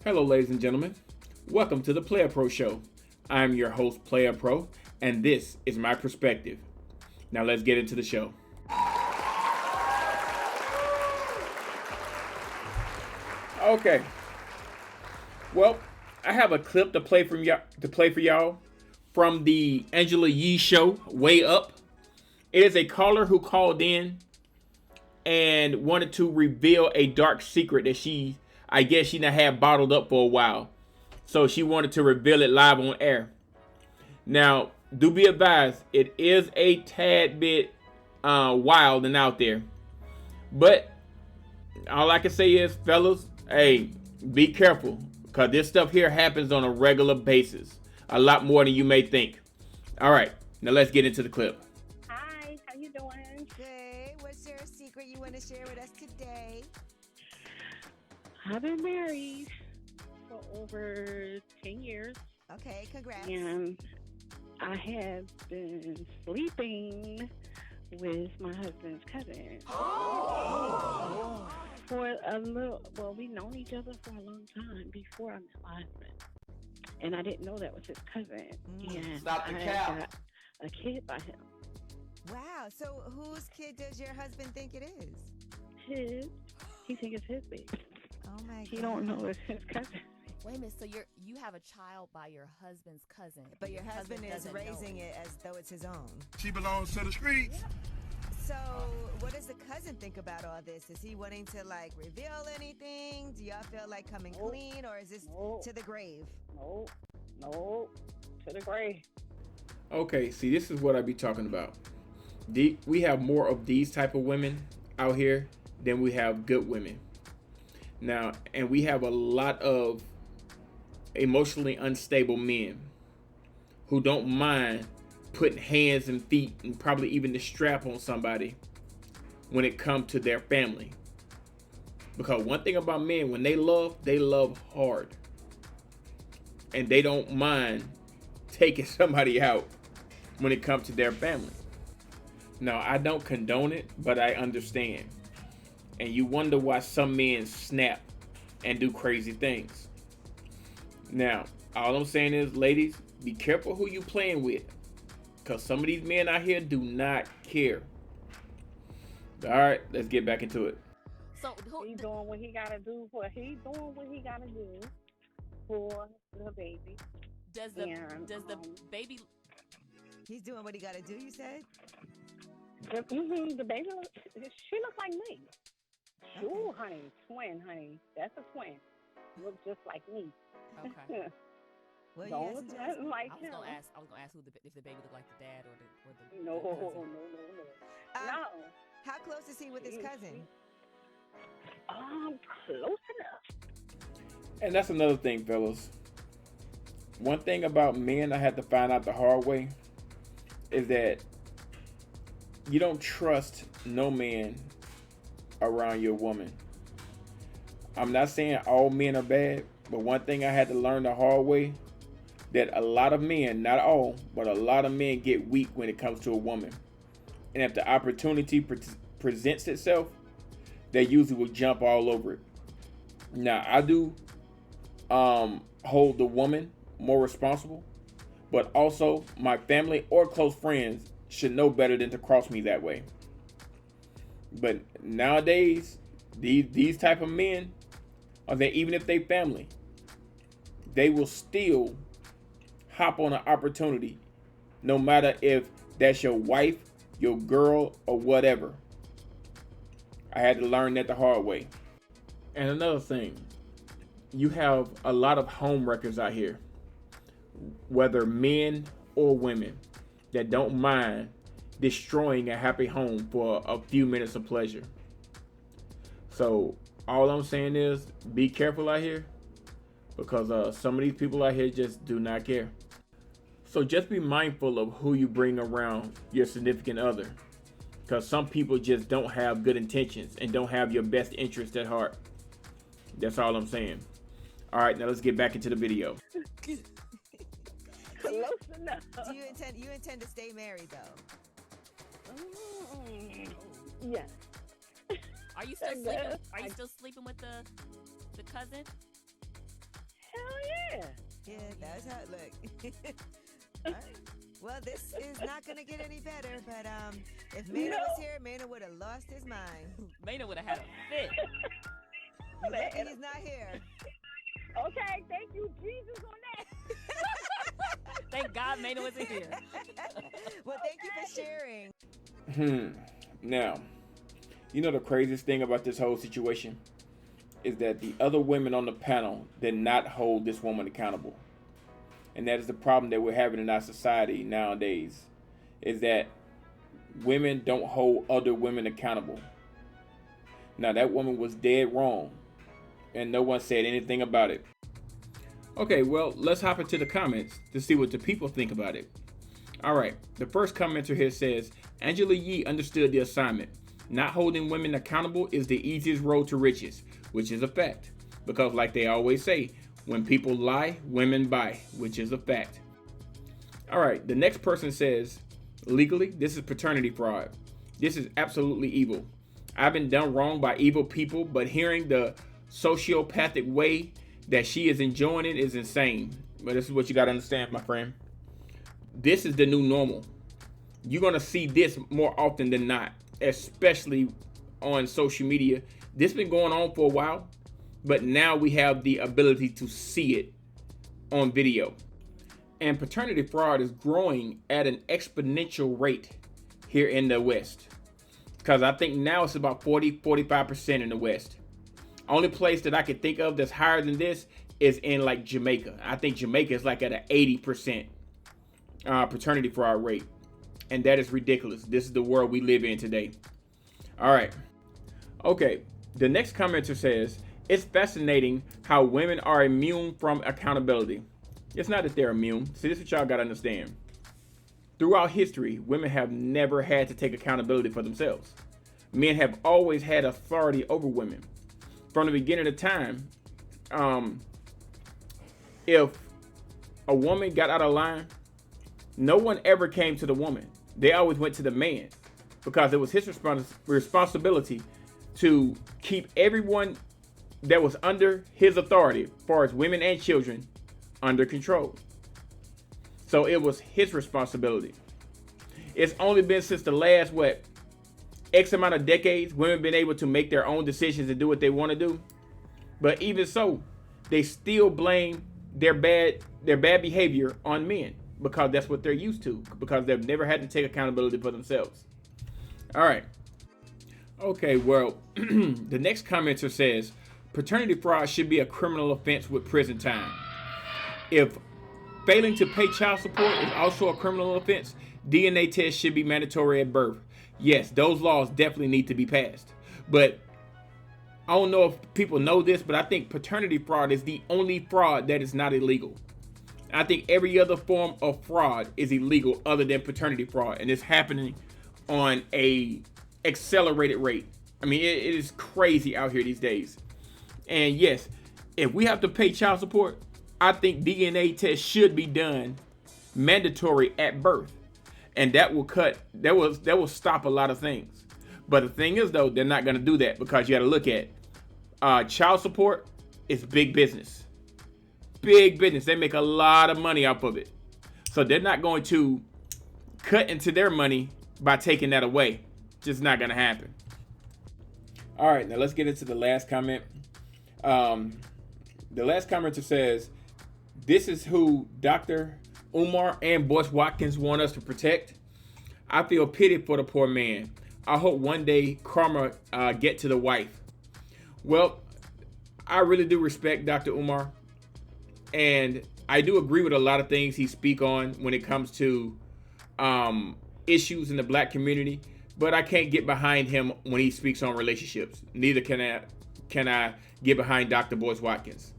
Hello, ladies and gentlemen. Welcome to the Player Pro Show. I'm your host, Player Pro, and this is my perspective. Now let's get into the show. Okay. Well, I have a clip to play for y'all from the Angela Yee show, Way Up. It is a caller who called in and wanted to reveal a dark secret that I guess she had bottled up for a while. So she wanted to reveal it live on air. Now, do be advised, it is a tad bit wild and out there. But all I can say is, fellas, hey, be careful. Because this stuff here happens on a regular basis. A lot more than you may think. All right, now let's get into the clip. Hi, how you doing? Good. What's your secret you want to share with us today? I've been married for over 10 years. Okay, congrats. And I have been sleeping with my husband's cousin. Oh. For a little, well, we've known each other for a long time before I met my husband. And I didn't know that was his cousin. And Stop the I cap. got a kid by him. Wow. So whose kid does your husband think it is? His. He thinks it's his baby. Oh my God. He don't know it's his cousin. Wait a minute, so you have a child by your husband's cousin. But your husband is doesn't know raising it as though it's his own. She belongs to the streets. So what does the cousin think about all this? Is he wanting to reveal anything? Do y'all feel like coming clean, or is this to the grave? No, to the grave. Okay, see, this is what I be talking about. We have more of these type of women out here than we have good women. Now, and we have a lot of emotionally unstable men who don't mind putting hands and feet and probably even the strap on somebody when it comes to their family. Because one thing about men, when they love hard. And they don't mind taking somebody out when it comes to their family. Now, I don't condone it, but I understand. And you wonder why some men snap and do crazy things. Now, all I'm saying is, ladies, be careful who you playing with. Because some of these men out here do not care. All right, let's get back into it. So He's doing what he gotta do for the baby. does the baby? He's doing what he got to do, you said? The baby, she looks like me. Okay. Ooh, honey, twin, honey. That's a twin. Looks just like me. Okay. What Don't you look asking, nothing Justin? like I was him. gonna ask if the baby looked like the dad or the No, cousin. no. How close is he with his cousin? Close enough. And that's another thing, fellas. One thing about men I had to find out the hard way is that you don't trust no man around your woman. I'm not saying all men are bad, but one thing I had to learn the hard way, that a lot of men, not all, but a lot of men get weak when it comes to a woman. And if the opportunity presents itself, they usually will jump all over it. Now, I do hold the woman more responsible, but also my family or close friends should know better than to cross me that way. But nowadays, these type of men, or that even if they family, they will still hop on an opportunity, no matter if that's your wife, your girl, or whatever. I had to learn that the hard way. And another thing, you have a lot of home wreckers out here, whether men or women, that don't mind destroying a happy home for a few minutes of pleasure. So all I'm saying is, be careful out here, because some of these people out here just do not care. So just be mindful of who you bring around your significant other, because some people just don't have good intentions and don't have your best interest at heart. That's all I'm saying. All right, now let's get back into the video. Close enough. Do you intend to stay married though? Yes. Are you still sleeping? Are you still sleeping with the cousin? Yeah, that's how it look. All right. Well, this is not gonna get any better, but if Maynard was here, Maynard would have lost his mind. Maynard would have had a fit. You lucky he's not here. Okay, thank you, Jesus, on that. Thank God Maynard wasn't here. Well, thank you for sharing. Now, you know the craziest thing about this whole situation is that the other women on the panel did not hold this woman accountable. And that is the problem that we're having in our society nowadays, is that women don't hold other women accountable. Now, that woman was dead wrong, and no one said anything about it. Okay, well, let's hop into the comments to see what the people think about it. All right, the first commenter here says, Angela Yee understood the assignment. Not holding women accountable is the easiest road to riches, which is a fact. Because like they always say, when people lie, women buy, which is a fact. All right, the next person says, legally, this is paternity fraud. This is absolutely evil. I've been done wrong by evil people, but hearing the sociopathic way that she is enjoying it is insane. But this is what you got to understand, my friend. This is the new normal. You're going to see this more often than not, especially on social media. This has been going on for a while, but now we have the ability to see it on video. And paternity fraud is growing at an exponential rate here in the West. Because I think now it's about 40-45% in the West. Only place that I can think of that's higher than this is in like Jamaica. I think Jamaica is like at an 80% paternity fraud rate. And that is ridiculous. This is the world we live in today. All right. Okay. The next commenter says, it's fascinating how women are immune from accountability. It's not that they're immune. See, this is what y'all got to understand. Throughout history, women have never had to take accountability for themselves. Men have always had authority over women. From the beginning of time, if a woman got out of line, no one ever came to the woman. They always went to the man because it was his responsibility to keep everyone that was under his authority, as far as women and children, under control. So it was his responsibility. It's only been since the last, X amount of decades, women been able to make their own decisions and do what they want to do. But even so, they still blame their bad behavior on men because that's what they're used to, because they've never had to take accountability for themselves. All right. Okay, well, the next commenter says, paternity fraud should be a criminal offense with prison time. If failing to pay child support is also a criminal offense, DNA tests should be mandatory at birth. Yes, those laws definitely need to be passed. But I don't know if people know this, but I think paternity fraud is the only fraud that is not illegal. I think every other form of fraud is illegal other than paternity fraud, and it's happening on a accelerated rate. I mean, it is crazy out here these days. And yes, if we have to pay child support, I think DNA tests should be done mandatory at birth. And that will stop a lot of things. But the thing is, though, they're not going to do that because you got to look at child support is big business. Big business. They make a lot of money off of it. So they're not going to cut into their money by taking that away. Just not going to happen. All right, now let's get into the last comment. The last commenter says, this is who Dr. Umar and Boyce Watkins want us to protect. I feel pity for the poor man. I hope one day karma get to the wife. Well, I really do respect Dr. Umar, and I do agree with a lot of things he speaks on when it comes to issues in the black community, but I can't get behind him when he speaks on relationships. Neither can I get behind Dr. Boyce Watkins.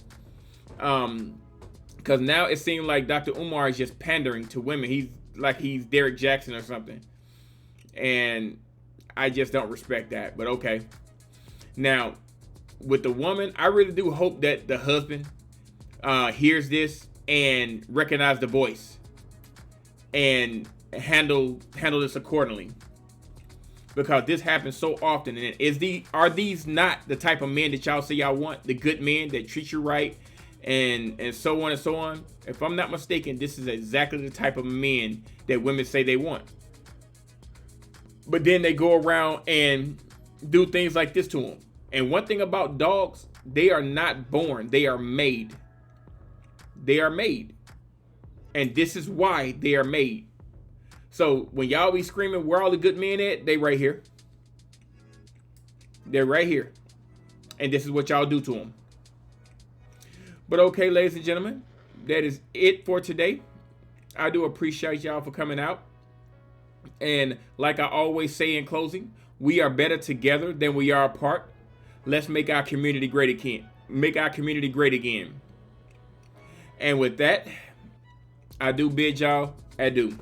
Because now it seems like Dr. Umar is just pandering to women. He's Derek Jackson or something. And I just don't respect that. But okay. Now, with the woman, I really do hope that the husband hears this and recognize the voice and handle this accordingly. Because this happens so often. And are these not the type of men that y'all say y'all want? The good men that treat you right and so on and so on. If I'm not mistaken, this is exactly the type of men that women say they want. But then they go around and do things like this to them. And one thing about dogs, they are not born, they are made. They are made. And this is why they are made. So when y'all be screaming, where all the good men at? They right here. They're right here. And this is what y'all do to them. But okay, ladies and gentlemen, that is it for today. I do appreciate y'all for coming out. And like I always say in closing, we are better together than we are apart. Let's make our community great again. Make our community great again. And with that, I do bid y'all adieu.